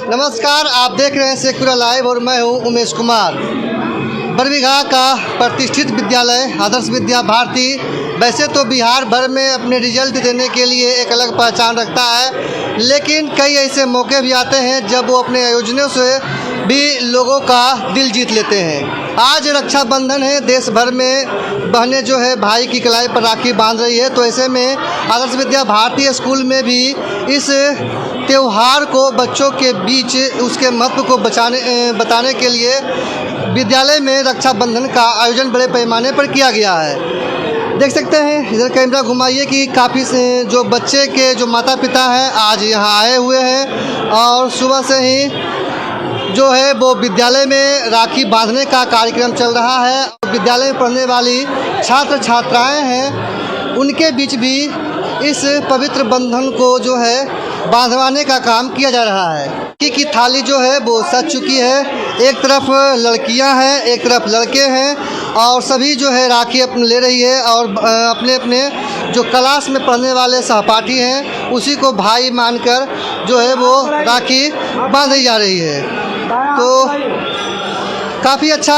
नमस्कार, आप देख रहे हैं शेखपुरा लाइव और मैं हूं उमेश कुमार। बरबीघा का प्रतिष्ठित विद्यालय आदर्श विद्या भारती वैसे तो बिहार भर में अपने रिजल्ट देने के लिए एक अलग पहचान रखता है, लेकिन कई ऐसे मौके भी आते हैं जब वो अपने आयोजनों से भी लोगों का दिल जीत लेते हैं। आज रक्षाबंधन है, देश भर में बहनें जो है भाई की कलाई पर राखी बांध रही है, तो ऐसे में आदर्श विद्या भारती स्कूल में भी इस त्यौहार को बच्चों के बीच उसके महत्व को बताने के लिए विद्यालय में रक्षाबंधन का आयोजन बड़े पैमाने पर किया गया है। देख सकते हैं, इधर कैमरा घुमाइए कि काफ़ी जो बच्चे के जो माता पिता हैं आज यहाँ आए हुए हैं और सुबह से ही जो है वो विद्यालय में राखी बांधने का कार्यक्रम चल रहा है। विद्यालय में पढ़ने वाली छात्र छात्राएं हैं, उनके बीच भी इस पवित्र बंधन को जो है बांधवाने का काम किया जा रहा है। राखी की थाली जो है वो सज चुकी है। एक तरफ लड़कियां हैं, एक तरफ लड़के हैं और सभी जो है राखी अपने ले रही है और अपने अपने जो क्लास में पढ़ने वाले सहपाठी हैं उसी को भाई मानकर जो है वो राखी बांधी जा रही है। तो काफ़ी अच्छा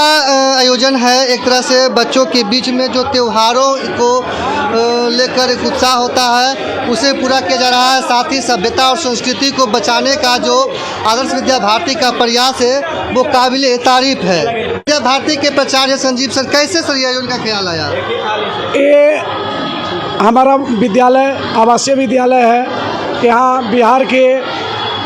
आयोजन है। एक तरह से बच्चों के बीच में जो त्योहारों को लेकर एक उत्साह होता है उसे पूरा किया जा रहा है। साथ ही सभ्यता और संस्कृति को बचाने का जो आदर्श विद्या भारती का प्रयास है वो काबिल तारीफ है। विद्या भारती के प्राचार्य संजीव सर, कैसे सर ये आयोजन का ख्याल आया? ये हमारा विद्यालय आवासीय विद्यालय है। यहाँ बिहार के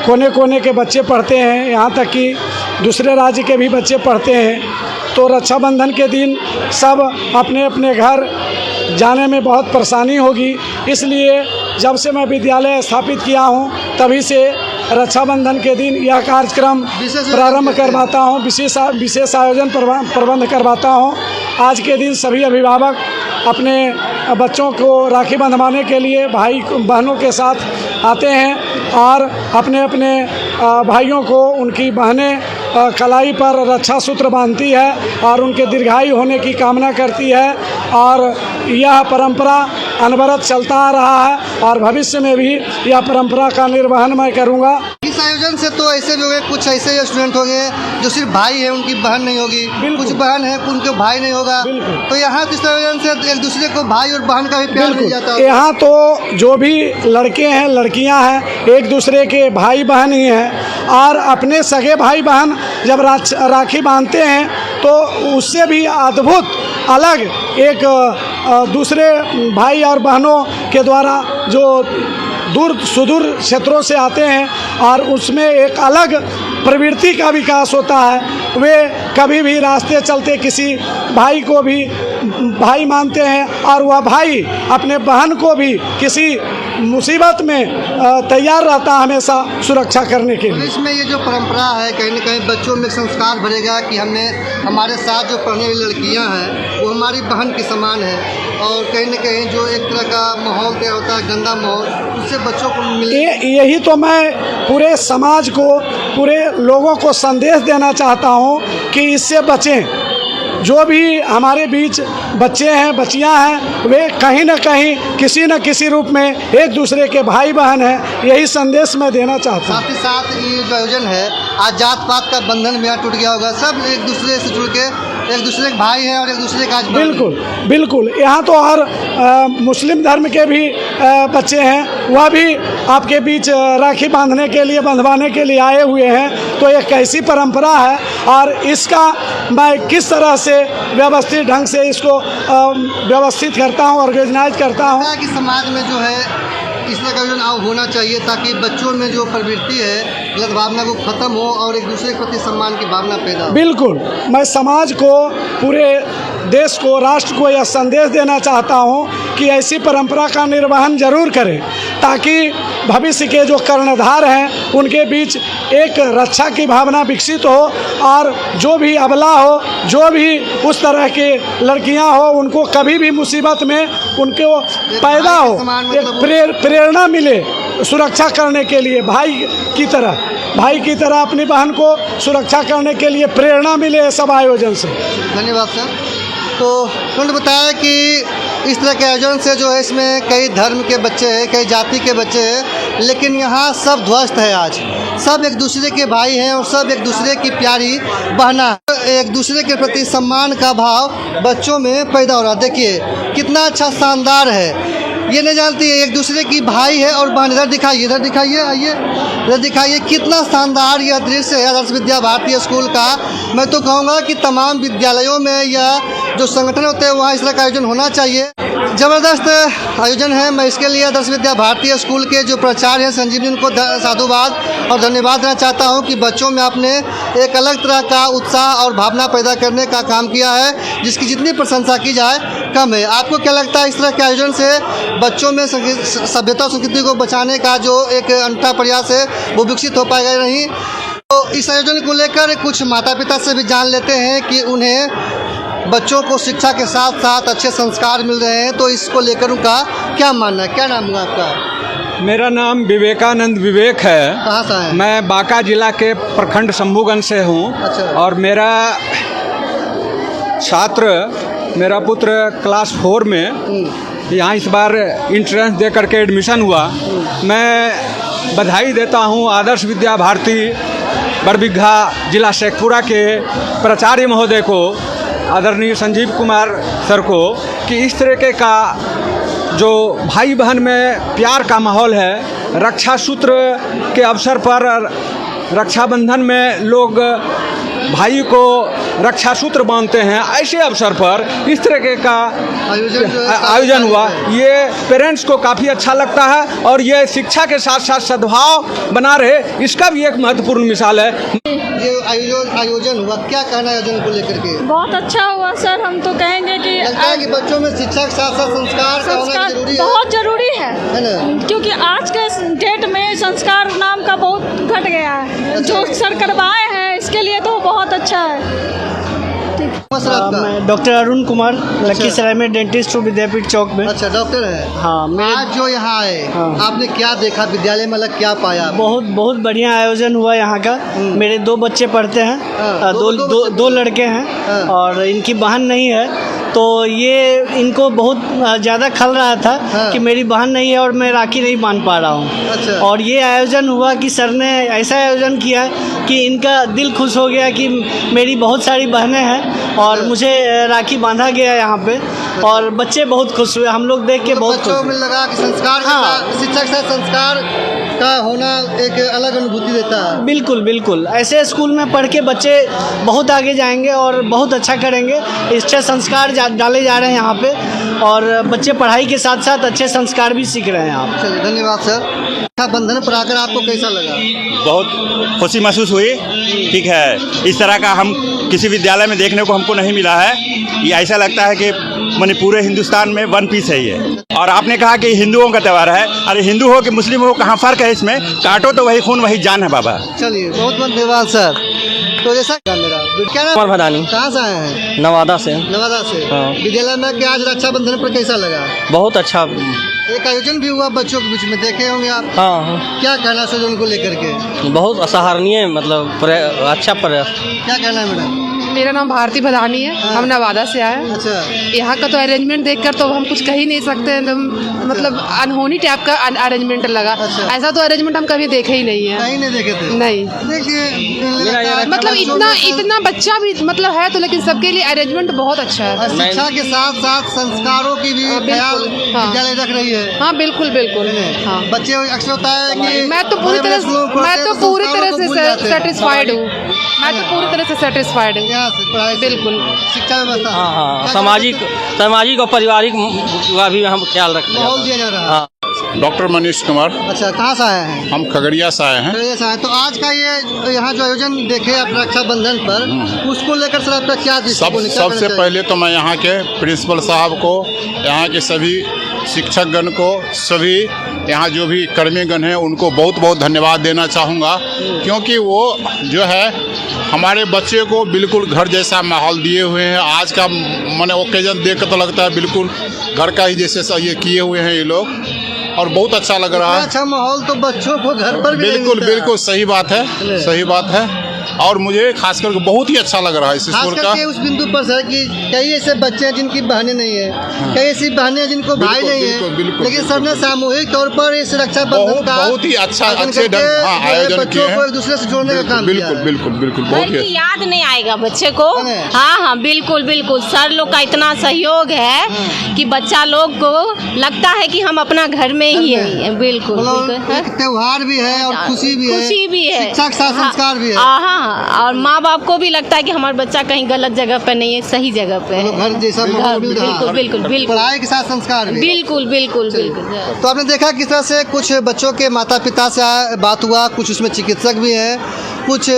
कोने कोने के बच्चे पढ़ते हैं, यहाँ तक कि दूसरे राज्य के भी बच्चे पढ़ते हैं। तो रक्षाबंधन के दिन सब अपने अपने घर जाने में बहुत परेशानी होगी, इसलिए जब से मैं विद्यालय स्थापित किया हूँ तभी से रक्षाबंधन के दिन यह कार्यक्रम प्रारंभ करवाता हूँ, विशेष आयोजन प्रबंध करवाता हूँ। आज के दिन सभी अभिभावक अपने बच्चों को राखी बंधवाने के लिए भाई बहनों के साथ आते हैं और अपने अपने भाइयों को उनकी बहनें कलाई पर रक्षा सूत्र बांधती है और उनके दीर्घायु होने की कामना करती है और यह परंपरा अनवरत चलता आ रहा है और भविष्य में भी यह परंपरा का निर्वहन मैं करूँगा। इस आयोजन से तो ऐसे भी होंगे, कुछ ऐसे स्टूडेंट होंगे जो सिर्फ भाई है उनकी बहन नहीं होगी, कुछ बहन है उनके भाई नहीं होगा, तो यहाँ इस आयोजन से एक दूसरे को भाई और बहन का भी प्यार मिल जाता है। यहाँ तो जो भी लड़के हैं लड़कियाँ हैं एक दूसरे के भाई बहन ही हैं और अपने सगे भाई बहन जब राखी बांधते हैं तो उससे भी अद्भुत अलग एक दूसरे भाई और बहनों के द्वारा जो दूर सुदूर क्षेत्रों से आते हैं और उसमें एक अलग प्रवृत्ति का विकास होता है। वे कभी भी रास्ते चलते किसी भाई को भी भाई मानते हैं और वह भाई अपने बहन को भी किसी मुसीबत में तैयार रहता है हमेशा सुरक्षा करने के लिए। इसमें ये जो परंपरा है कहीं ना कहीं बच्चों में संस्कार भरेगा कि हमारे साथ जो पढ़ने वाली लड़कियां हैं वो हमारी बहन के समान है और कहीं ना कहीं जो एक तरह का माहौल तैयार होता है गंदा माहौल, उससे बच्चों को यही तो मैं पूरे समाज को पूरे लोगों को संदेश देना चाहता हूँ कि इससे बचें। जो भी हमारे बीच बच्चे हैं बच्चियां हैं वे कहीं ना कहीं किसी न किसी रूप में एक दूसरे के भाई बहन हैं, यही संदेश मैं देना चाहता हूँ। साथ ही साथ ये जो आयोजन है आज जात पात का बंधन भी टूट गया होगा, सब एक दूसरे से जुड़ के एक दूसरे के भाई हैं और एक दूसरे का बिल्कुल बिल्कुल। यहाँ तो और मुस्लिम धर्म के भी बच्चे हैं, वह भी आपके बीच राखी बांधने के लिए बंधवाने के लिए आए हुए हैं। तो एक ऐसी परंपरा है और इसका मैं किस तरह से व्यवस्थित ढंग से इसको व्यवस्थित करता हूँ, ऑर्गेनाइज करता हूँ कि समाज में जो है इस तरह का आयोजन होना चाहिए ताकि बच्चों में जो प्रवृत्ति है गलत भावना को ख़त्म हो और एक दूसरे के प्रति सम्मान की भावना पैदा हो। बिल्कुल, मैं समाज को पूरे देश को राष्ट्र को यह संदेश देना चाहता हूँ कि ऐसी परंपरा का निर्वहन जरूर करें ताकि भविष्य के जो कर्णधार हैं उनके बीच एक रक्षा की भावना विकसित हो और जो भी अबला हो जो भी उस तरह के लड़कियां हो उनको कभी भी मुसीबत में उनको पैदा हो एक प्रेरणा मिले सुरक्षा करने के लिए भाई की तरह अपनी बहन को सुरक्षा करने के लिए प्रेरणा मिले सब आयोजन से। धन्यवाद सर। तो उन्होंने बताया कि इस तरह के आयोजन से जो है इसमें कई धर्म के बच्चे हैं, कई जाति के बच्चे हैं, लेकिन यहाँ सब ध्वस्त है। आज सब एक दूसरे के भाई हैं और सब एक दूसरे की प्यारी बहना, एक दूसरे के प्रति सम्मान का भाव बच्चों में पैदा हो रहा है। देखिए कितना अच्छा शानदार है। ये नहीं जानती है एक दूसरे की भाई है और बहन। इधर दिखाइए, इधर दिखाइए, आइए इधर दिखाइए, कितना शानदार यह दृश्य है आदर्श विद्या भारतीय स्कूल का। मैं तो कहूँगा कि तमाम विद्यालयों में या जो संगठन होते हैं वहाँ इस तरह का आयोजन होना चाहिए। ज़बरदस्त आयोजन है। मैं इसके लिए आदर्श विद्या भारतीय स्कूल के जो प्राचार्य हैं संजीव जी, उनको साधुवाद और धन्यवाद देना चाहता हूँ कि बच्चों में आपने एक अलग तरह का उत्साह और भावना पैदा करने का काम किया है, जिसकी जितनी प्रशंसा की जाए कम है। आपको क्या लगता है इस तरह के आयोजन से बच्चों में सभ्यता और संस्कृति को बचाने का जो एक अनूठा प्रयास है वो विकसित हो पाएगा नहीं? तो इस आयोजन को लेकर कुछ माता पिता से भी जान लेते हैं कि उन्हें बच्चों को शिक्षा के साथ साथ अच्छे संस्कार मिल रहे हैं, तो इसको लेकर उनका क्या मानना है? क्या नाम है आपका? मेरा नाम विवेकानंद विवेक है। कहाँ से हैं? मैं बांका जिला के प्रखंड शंभूगंज से हूँ। अच्छा। और मेरा मेरा पुत्र क्लास 4 में यहाँ इस बार इंट्रेंस दे करके एडमिशन हुआ। मैं बधाई देता हूँ आदर्श विद्या भारती बरबीघा जिला शेखपुरा के प्राचार्य महोदय को, आदरणीय संजीव कुमार सर को, कि इस तरीके का जो भाई बहन में प्यार का माहौल है, रक्षा सूत्र के अवसर पर रक्षाबंधन में लोग भाई को रक्षा सूत्र बांधते हैं, ऐसे अवसर पर इस तरह का आयोजन हुआ। ये पेरेंट्स को काफ़ी अच्छा लगता है और ये शिक्षा के साथ साथ सद्भाव बना रहे, इसका भी एक महत्वपूर्ण मिसाल है। ये आयोजन हुआ, क्या कहना है आयोजन को लेकर के? बहुत अच्छा हुआ सर। हम तो कहेंगे कि लगता है कि बच्चों में शिक्षा के साथ साथ संस्कार का होना जरूरी है। बहुत जरूरी है ना? क्योंकि आज के डेट में संस्कार नाम का बहुत घट गया है। जो सर करवाए हैं इसके लिए तो बहुत अच्छा है। मैं डॉक्टर अरुण कुमार, लखीसराय में डेंटिस्ट हूँ, विद्यापीठ चौक में। अच्छा, डॉक्टर है। हाँ, आज जो यहाँ आए, आपने क्या देखा विद्यालय में, अलग क्या पाया? बहुत बढ़िया आयोजन हुआ यहाँ का। मेरे 2 बच्चे पढ़ते हैं, दो लड़के हैं और इनकी बहन नहीं है। तो ये इनको बहुत ज़्यादा खल रहा था कि मेरी बहन नहीं है और मैं राखी नहीं बांध पा रहा हूँ। अच्छा। और ये आयोजन हुआ कि सर ने ऐसा आयोजन किया कि इनका दिल खुश हो गया कि मेरी बहुत सारी बहनें हैं और मुझे राखी बांधा गया यहाँ पे, और बच्चे बहुत खुश हुए। हम लोग देख के बहुत खुश बच्चों में लगा कि संस्कार शिक्षा के साथ संस्कार का होना एक अलग अनुभूति देता है। बिल्कुल बिल्कुल, ऐसे स्कूल में पढ़ के बच्चे बहुत आगे जाएंगे और बहुत अच्छा करेंगे। अच्छे संस्कार डाले जा रहे हैं यहाँ पे और बच्चे पढ़ाई के साथ साथ अच्छे संस्कार भी सीख रहे हैं। आप चलिए, धन्यवाद सर। रक्षाबंधन पर आकर आपको कैसा लगा? बहुत खुशी महसूस हुई। ठीक है, इस तरह का हम किसी विद्यालय में देखने को हमको नहीं मिला है। ये ऐसा लगता है कि माने पूरे हिंदुस्तान में वन पीस है ये। और आपने कहा कि हिंदुओं का त्यौहार है, अरे हिंदू हो कि मुस्लिम हो, कहाँ फ़र्क है इसमें? काटो तो वही खून वही जान है बाबा। चलिए, बहुत बहुत धन्यवाद सर। तो जैसा मेरा क्या नाम? कुमार भदानी। कहाँ से आए हैं? नवादा से। नवादा से। हाँ। विद्यालय में क्या आज रक्षाबंधन पर कैसा लगा? बहुत अच्छा। एक आयोजन भी हुआ बच्चों के बीच में, देखे होंगे आप। हाँ। क्या कहना सर उनको लेकर के? बहुत सराहनीय, मतलब अच्छा प्रयास। क्या कहना है मैडम? मेरा नाम भारती भदानी है। हम नवादा से आए हैं। अच्छा। यहाँ का तो अरेंजमेंट देखकर तो हम कुछ कह ही नहीं सकते हैं। मतलब अनहोनी टाइप का अरेंजमेंट लगा। अच्छा। ऐसा तो अरेंजमेंट हम कभी देखे ही नहीं है। कहीं नहीं देखे थे? नहीं। देखिए, मतलब इतना बच्चा भी मतलब है तो, लेकिन सबके लिए अरेंजमेंट बहुत अच्छा है। शिक्षा के साथ साथ संस्कारों की भी ख्याल विद्यालय रख रही है। हाँ बिल्कुल बिल्कुल। हाँ, बच्चे अक्सर होता है कि मैं तो पूरी तरह से सेटिस्फाइड हूँ। मैं तो पूरी तरह से सेटिस्फाइड हूँ। बिल्कुल, शिक्षा व्यवस्था। हाँ, सामाजिक और पारिवारिक का भी हम ख्याल रखते हैं। माहौल दिया जा रहा है। डॉक्टर मनीष कुमार। अच्छा, कहाँ से आए हैं? हम खगड़िया से आए हैं। खगड़िया से आए। तो आज का ये यहाँ जो आयोजन देखे आप रक्षाबंधन पर, उसको लेकर सर आपका क्या दृष्टिकोण है? सबसे पहले तो मैं यहाँ के प्रिंसिपल साहब को, यहाँ के सभी शिक्षकगण को, सभी यहाँ जो भी कर्मीगण हैं उनको बहुत बहुत धन्यवाद देना चाहूँगा, क्योंकि वो जो है हमारे बच्चे को बिल्कुल घर जैसा माहौल दिए हुए हैं। आज का मैंने ओकेजन देख कर तो लगता है बिल्कुल घर का ही जैसे ये किए हुए हैं ये लोग, और बहुत अच्छा लग रहा है। अच्छा माहौल तो बच्चों को घर पर भी बिल्कुल सही बात है, सही बात है। और मुझे खास करके बहुत ही अच्छा लग रहा है इस खास स्कूल का। करके उस बिंदु पर सर कि कई ऐसे बच्चे हैं जिनकी बहनें नहीं है, कई ऐसी बहनें हैं जिनको भाई बिल्कुल, नहीं बिल्कुल, है, बिल्कुल, लेकिन बिल्कुल, सबने सामूहिक तौर पर इस रक्षा बंधन का बहुत ही अच्छा आयोजन अच्छे करके ढंग हाँ, आयोजन किए बच्चों को हैं। एक दूसरे से जोड़ने का काम किया बिल्कुल है। बिल्कुल बिल्कुल बहुत ही बल्कि याद नहीं आएगा बच्चे को। है। हाँ हाँ बिल्कुल बिल्कुल, सर लोग का इतना सहयोग है कि बच्चा लोग को लगता है कि हम अपना घर में ही है। बिल्कुल मतलब बिल्कुल, हाँ। एक त्योहार भी है और खुशी भी है, खुशी भी है, शिक्षा के साथ संस्कार भी है। हाँ हाँ, और माँ बाप को भी लगता है कि हमारा बच्चा कहीं गलत जगह पे नहीं है, सही जगह पे है। घर जैसा माहौल मिल रहा है। बिल्कुल बिल्कुल बिल्कुल, पढ़ाई के साथ संस्कार भी। बिल्कुल बिल्कुल बिल्कुल। तो आपने देखा किस तरह से कुछ बच्चों के माता पिता से बात हुआ, कुछ उसमें चिकित्सक भी हैं, कुछ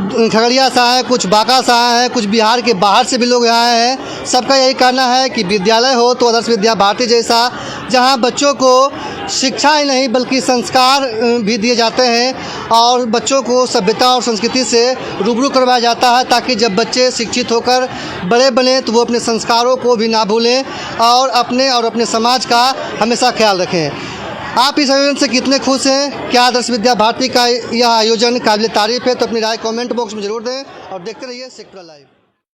खगड़िया से आए, कुछ बांका से आए हैं, कुछ बिहार के बाहर से भी लोग यहाँ आए हैं। सबका यही कहना है कि विद्यालय हो तो आदर्श विद्या भारती जैसा, जहाँ बच्चों को शिक्षा ही नहीं बल्कि संस्कार भी दिए जाते हैं और बच्चों को सभ्यता और संस्कृति से रूबरू करवाया जाता है, ताकि जब बच्चे शिक्षित होकर बड़े बने तो वो अपने संस्कारों को भी ना भूलें और अपने समाज का हमेशा ख्याल रखें। आप इस आयोजन से कितने खुश हैं? क्या आदर्श विद्या भारती का यह आयोजन काबिल तारीफ है? तो अपनी राय कमेंट बॉक्स में ज़रूर दें और देखते रहिए शेखपुरा लाइव।